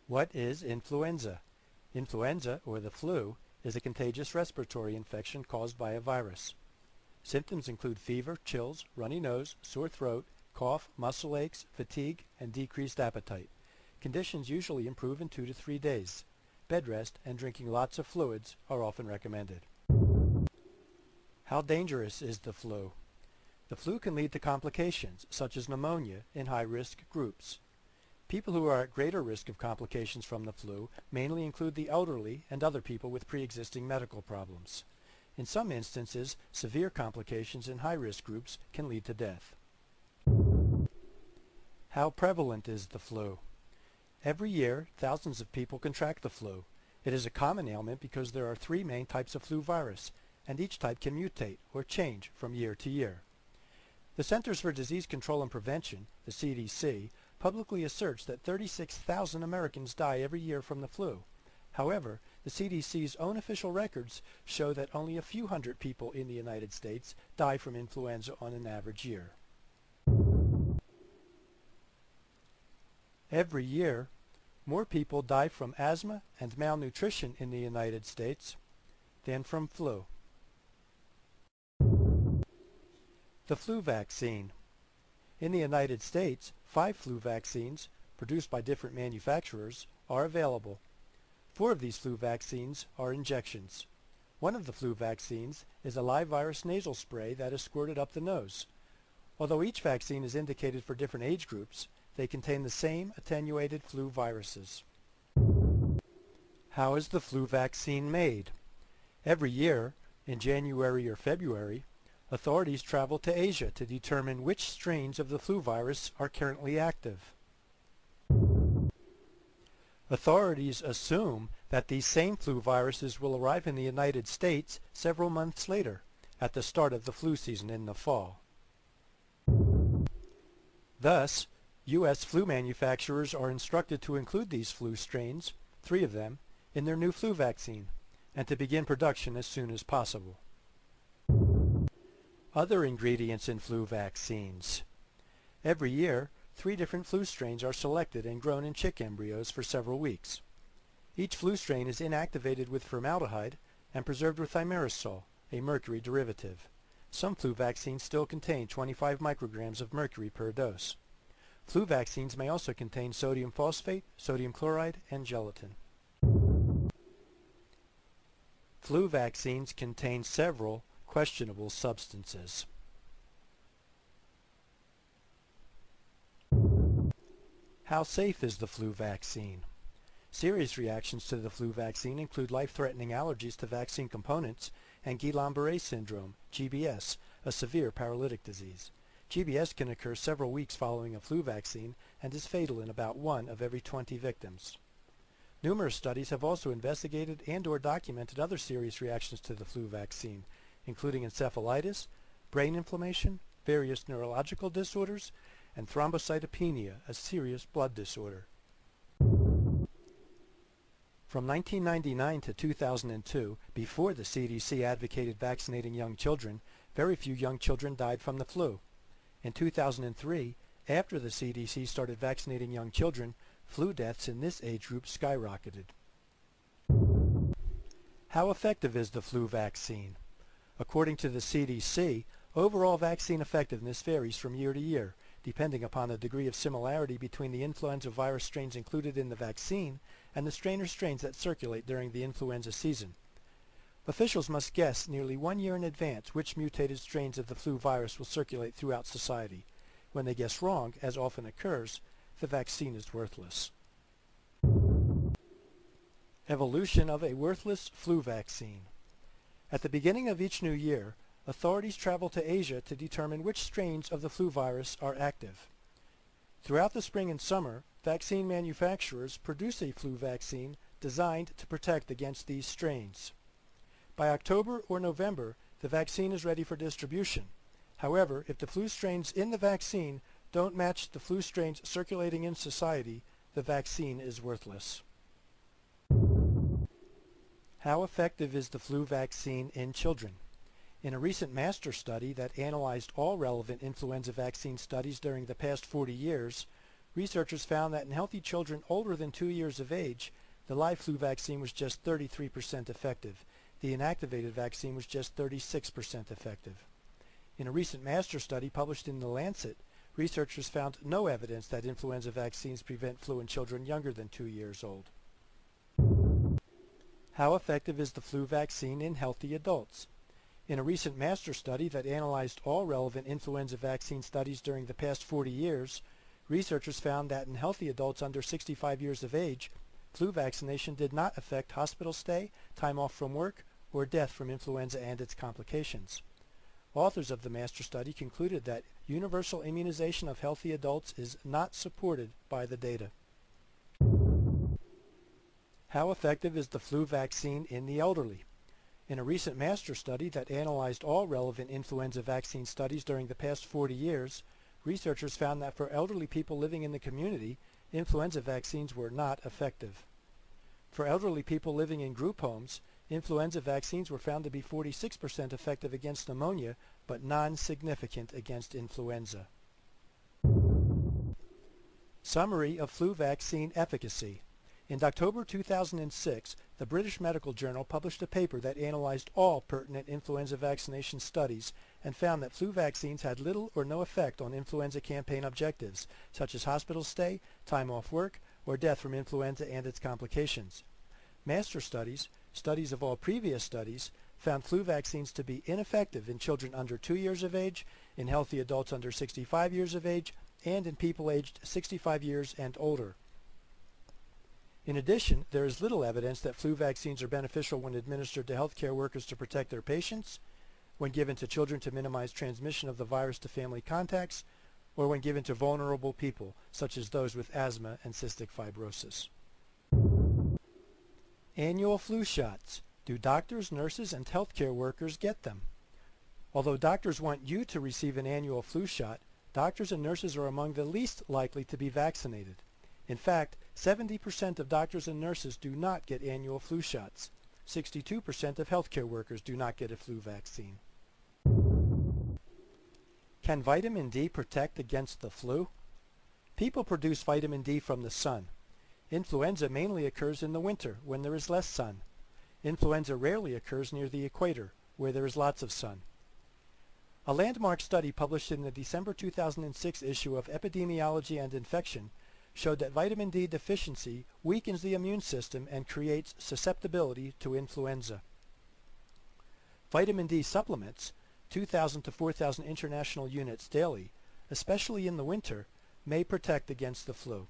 What is influenza? Influenza, or the flu, is a contagious respiratory infection caused by a virus. Symptoms include fever, chills, runny nose, sore throat, cough, muscle aches, fatigue, and decreased appetite. Conditions usually improve in 2 to 3 days. Bed rest and drinking lots of fluids are often recommended. How dangerous is the flu? The flu can lead to complications, such as pneumonia, in high-risk groups. People who are at greater risk of complications from the flu mainly include the elderly and other people with pre-existing medical problems. In some instances, severe complications in high-risk groups can lead to death. How prevalent is the flu? Every year, thousands of people contract the flu. It is a common ailment because there are 3 main types of flu virus, and each type can mutate or change from year to year. The Centers for Disease Control and Prevention, the CDC, publicly asserts that 36,000 Americans die every year from the flu. However, the CDC's own official records show that only a few hundred people in the United States die from influenza on an average year. Every year, more people die from asthma and malnutrition in the United States than from flu. The flu vaccine. In the United States, 5 flu vaccines, produced by different manufacturers, are available. 4 of these flu vaccines are injections. One of the flu vaccines is a live virus nasal spray that is squirted up the nose. Although each vaccine is indicated for different age groups, they contain the same attenuated flu viruses. How is the flu vaccine made? Every year, in January or February, authorities travel to Asia to determine which strains of the flu virus are currently active. Authorities assume that these same flu viruses will arrive in the United States several months later, at the start of the flu season in the fall. Thus, U.S. flu manufacturers are instructed to include these flu strains, 3 of them, in their new flu vaccine, and to begin production as soon as possible. Other ingredients in flu vaccines. Every year, 3 different flu strains are selected and grown in chick embryos for several weeks. Each flu strain is inactivated with formaldehyde and preserved with thimerosal, a mercury derivative. Some flu vaccines still contain 25 micrograms of mercury per dose. Flu vaccines may also contain sodium phosphate, sodium chloride, and gelatin. Flu vaccines contain several questionable substances. How safe is the flu vaccine? Serious reactions to the flu vaccine include life-threatening allergies to vaccine components and Guillain-Barré syndrome, GBS, a severe paralytic disease. GBS can occur several weeks following a flu vaccine and is fatal in about 1 of every 20 victims. Numerous studies have also investigated and/or documented other serious reactions to the flu vaccine, including encephalitis, brain inflammation, various neurological disorders, and thrombocytopenia, a serious blood disorder. From 1999 to 2002, before the CDC advocated vaccinating young children, very few young children died from the flu. In 2003, after the CDC started vaccinating young children, flu deaths in this age group skyrocketed. How effective is the flu vaccine? According to the CDC, overall vaccine effectiveness varies from year to year, depending upon the degree of similarity between the influenza virus strains included in the vaccine and the strain or strains that circulate during the influenza season. Officials must guess nearly 1 year in advance which mutated strains of the flu virus will circulate throughout society. When they guess wrong, as often occurs, the vaccine is worthless. Evolution of a worthless flu vaccine. At the beginning of each new year, authorities travel to Asia to determine which strains of the flu virus are active. Throughout the spring and summer, vaccine manufacturers produce a flu vaccine designed to protect against these strains. By October or November, the vaccine is ready for distribution. However, if the flu strains in the vaccine don't match the flu strains circulating in society, the vaccine is worthless. How effective is the flu vaccine in children? In a recent master study that analyzed all relevant influenza vaccine studies during the past 40 years, researchers found that in healthy children older than 2 years of age, the live flu vaccine was just 33% effective. The inactivated vaccine was just 36% effective. In a recent master study published in The Lancet, researchers found no evidence that influenza vaccines prevent flu in children younger than 2 years old. How effective is the flu vaccine in healthy adults? In a recent master study that analyzed all relevant influenza vaccine studies during the past 40 years, researchers found that in healthy adults under 65 years of age, flu vaccination did not affect hospital stay, time off from work, or death from influenza and its complications. Authors of the master study concluded that universal immunization of healthy adults is not supported by the data. How effective is the flu vaccine in the elderly? In a recent master study that analyzed all relevant influenza vaccine studies during the past 40 years, researchers found that for elderly people living in the community, influenza vaccines were not effective. For elderly people living in group homes, influenza vaccines were found to be 46% effective against pneumonia, but non-significant against influenza. Summary of flu vaccine efficacy. In October 2006, the British Medical Journal published a paper that analyzed all pertinent influenza vaccination studies and found that flu vaccines had little or no effect on influenza campaign objectives, such as hospital stay, time off work, or death from influenza and its complications. Master studies, studies of all previous studies, found flu vaccines to be ineffective in children under 2 years of age, in healthy adults under 65 years of age, and in people aged 65 years and older. In addition, there is little evidence that flu vaccines are beneficial when administered to healthcare workers to protect their patients, when given to children to minimize transmission of the virus to family contacts, or when given to vulnerable people, such as those with asthma and cystic fibrosis. Annual flu shots. Do doctors, nurses, and healthcare workers get them? Although doctors want you to receive an annual flu shot, doctors and nurses are among the least likely to be vaccinated. In fact, 70% of doctors and nurses do not get annual flu shots. 62% of healthcare workers do not get a flu vaccine. Can vitamin D protect against the flu? People produce vitamin D from the sun. Influenza mainly occurs in the winter when there is less sun. Influenza rarely occurs near the equator, where there is lots of sun. A landmark study published in the December 2006 issue of Epidemiology and Infection showed that vitamin D deficiency weakens the immune system and creates susceptibility to influenza. Vitamin D supplements, 2,000 to 4,000 international units daily, especially in the winter, may protect against the flu.